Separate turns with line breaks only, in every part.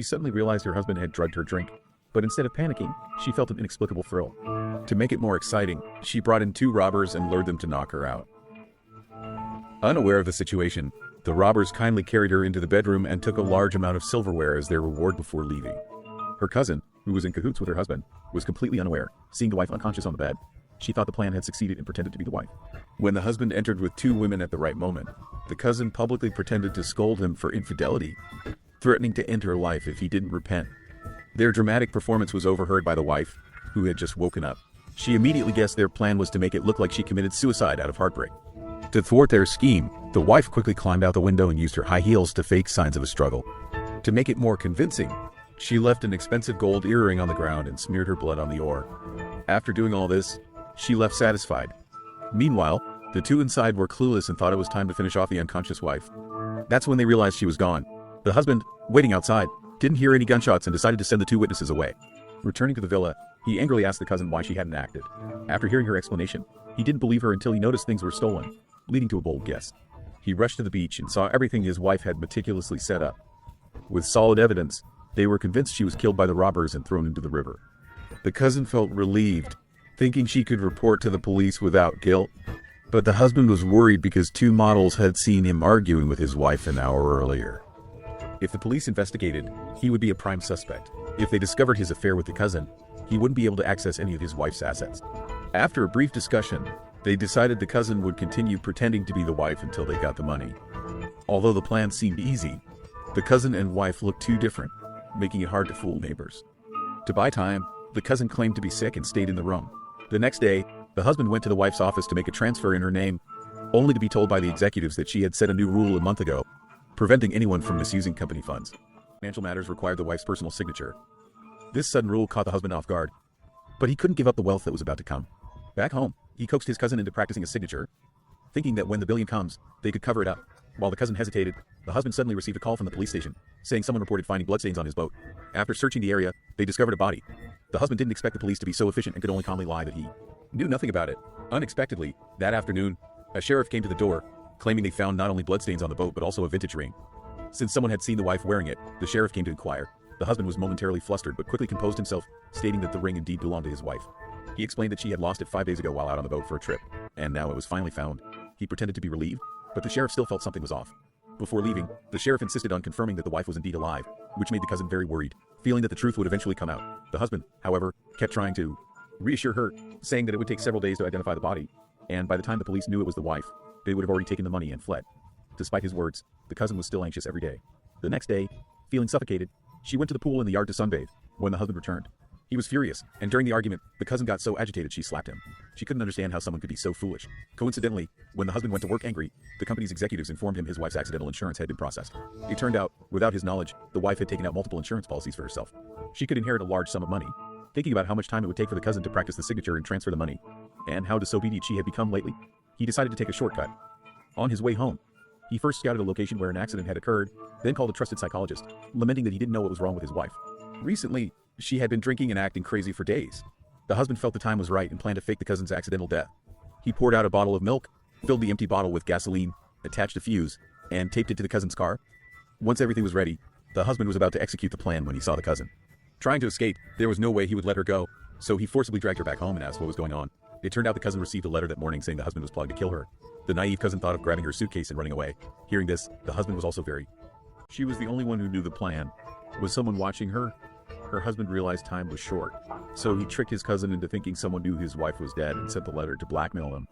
She suddenly realized her husband had drugged her drink, but instead of panicking, she felt an inexplicable thrill. To make it more exciting, she brought in two robbers and lured them to knock her out. Unaware of the situation, the robbers kindly carried her into the bedroom and took a large amount of silverware as their reward before leaving. Her cousin, who was in cahoots with her husband, was completely unaware. Seeing the wife unconscious on the bed, she thought the plan had succeeded and pretended to be the wife. When the husband entered with two women at the right moment, the cousin publicly pretended to scold him for infidelity, threatening to end her life if he didn't repent. Their dramatic performance was overheard by the wife, who had just woken up. She immediately guessed their plan was to make it look like she committed suicide out of heartbreak. To thwart their scheme, the wife quickly climbed out the window and used her high heels to fake signs of a struggle. To make it more convincing, she left an expensive gold earring on the ground and smeared her blood on the oar. After doing all this, she left satisfied. Meanwhile, the two inside were clueless and thought it was time to finish off the unconscious wife. That's when they realized she was gone. The husband, waiting outside, didn't hear any gunshots and decided to send the two witnesses away. Returning to the villa, he angrily asked the cousin why she hadn't acted. After hearing her explanation, he didn't believe her until he noticed things were stolen, leading to a bold guess. He rushed to the beach and saw everything his wife had meticulously set up. With solid evidence, they were convinced she was killed by the robbers and thrown into the river. The cousin felt relieved, thinking she could report to the police without guilt. But the husband was worried because two models had seen him arguing with his wife an hour earlier. If the police investigated, he would be a prime suspect. If they discovered his affair with the cousin, he wouldn't be able to access any of his wife's assets. After a brief discussion, they decided the cousin would continue pretending to be the wife until they got the money. Although the plan seemed easy, the cousin and wife looked too different, making it hard to fool neighbors. To buy time, the cousin claimed to be sick and stayed in the room. The next day, the husband went to the wife's office to make a transfer in her name, only to be told by the executives that she had set a new rule a month ago, preventing anyone from misusing company funds. Financial matters required the wife's personal signature. This sudden rule caught the husband off guard, but he couldn't give up the wealth that was about to come. Back home, he coaxed his cousin into practicing a signature, thinking that when the billion comes, they could cover it up. While the cousin hesitated, the husband suddenly received a call from the police station, saying someone reported finding bloodstains on his boat. After searching the area, they discovered a body. The husband didn't expect the police to be so efficient and could only calmly lie that he knew nothing about it. Unexpectedly, that afternoon, a sheriff came to the door, claiming they found not only bloodstains on the boat but also a vintage ring. Since someone had seen the wife wearing it, the sheriff came to inquire. The husband was momentarily flustered but quickly composed himself, stating that the ring indeed belonged to his wife. He explained that she had lost it 5 days ago while out on the boat for a trip, and now it was finally found. He pretended to be relieved, but the sheriff still felt something was off. Before leaving, the sheriff insisted on confirming that the wife was indeed alive, which made the cousin very worried, feeling that the truth would eventually come out. The husband, however, kept trying to reassure her, saying that it would take several days to identify the body, and by the time the police knew it was the wife, they would have already taken the money and fled. Despite his words, the cousin was still anxious every day. The next day, feeling suffocated, she went to the pool in the yard to sunbathe. When the husband returned, he was furious, and during the argument, the cousin got so agitated she slapped him. She couldn't understand how someone could be so foolish. Coincidentally, when the husband went to work angry, the company's executives informed him his wife's accidental insurance had been processed. It turned out, without his knowledge, the wife had taken out multiple insurance policies for herself. She could inherit a large sum of money. Thinking about how much time it would take for the cousin to practice the signature and transfer the money, and how disobedient she had become lately, he decided to take a shortcut. On his way home, he first scouted a location where an accident had occurred, then called a trusted psychologist, lamenting that he didn't know what was wrong with his wife. Recently, she had been drinking and acting crazy for days. The husband felt the time was right and planned to fake the cousin's accidental death. He poured out a bottle of milk, filled the empty bottle with gasoline, attached a fuse, and taped it to the cousin's car. Once everything was ready, the husband was about to execute the plan when he saw the cousin. Trying to escape, there was no way he would let her go, so he forcibly dragged her back home and asked what was going on. It turned out the cousin received a letter that morning saying the husband was plotting to kill her. The naive cousin thought of grabbing her suitcase and running away. Hearing this, the husband was also very. She was the only one who knew the plan. Was someone watching her? Her husband realized time was short, so he tricked his cousin into thinking someone knew his wife was dead and sent the letter to blackmail him.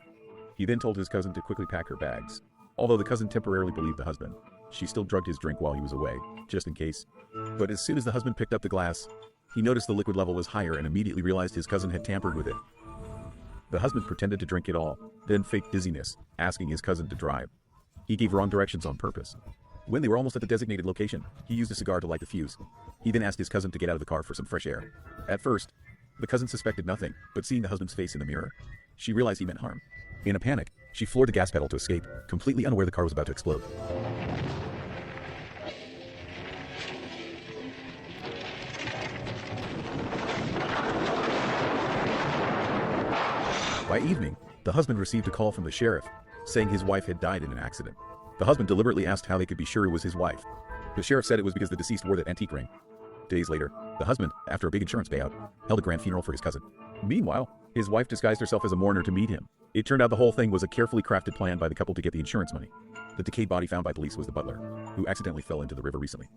He then told his cousin to quickly pack her bags. Although the cousin temporarily believed the husband, she still drugged his drink while he was away, just in case. But as soon as the husband picked up the glass, he noticed the liquid level was higher and immediately realized his cousin had tampered with it. The husband pretended to drink it all, then faked dizziness, asking his cousin to drive. He gave wrong directions on purpose. When they were almost at the designated location, he used a cigar to light the fuse. He then asked his cousin to get out of the car for some fresh air. At first, the cousin suspected nothing, but seeing the husband's face in the mirror, she realized he meant harm. In a panic, she floored the gas pedal to escape, completely unaware the car was about to explode. By evening, the husband received a call from the sheriff, saying his wife had died in an accident. The husband deliberately asked how they could be sure it was his wife. The sheriff said it was because the deceased wore that antique ring. Days later, the husband, after a big insurance payout, held a grand funeral for his cousin. Meanwhile, his wife disguised herself as a mourner to meet him. It turned out the whole thing was a carefully crafted plan by the couple to get the insurance money. The decayed body found by police was the butler, who accidentally fell into the river recently.